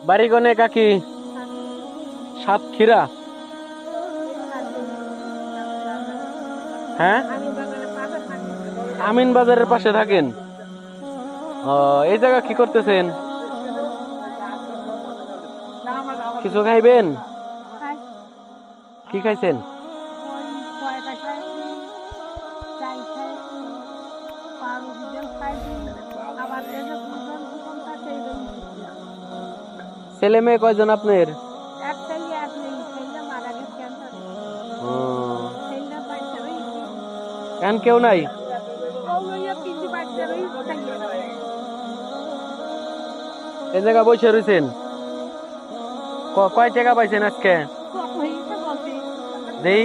বাড়ি কোনে কাকি? সাতক্ষীরা। হ্যাঁ, আমিন বাজারের পাশে থাকেন। ও, এই জায়গা কি করতেছেন? কিছু খাইবেন? কি খাইছেন? ছেলে মেয়ে কয়জন আপনার? ও, এখন কেউ নাই? এই জায়গা বসে রয়েছেন? কয় টাকা পাইছেন আজকে? দেই,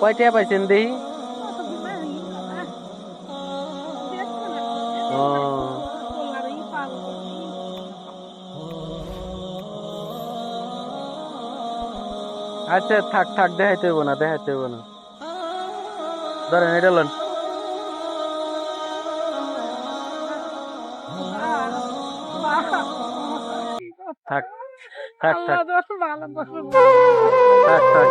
কয় টাকা পাইছেন দেই? ও, আচ্ছা থাক থাক, দেখাইতে হইব না, দেখাইতে হইব না। ধরেন এটা লন। থাক থাক থাক থাক থাক।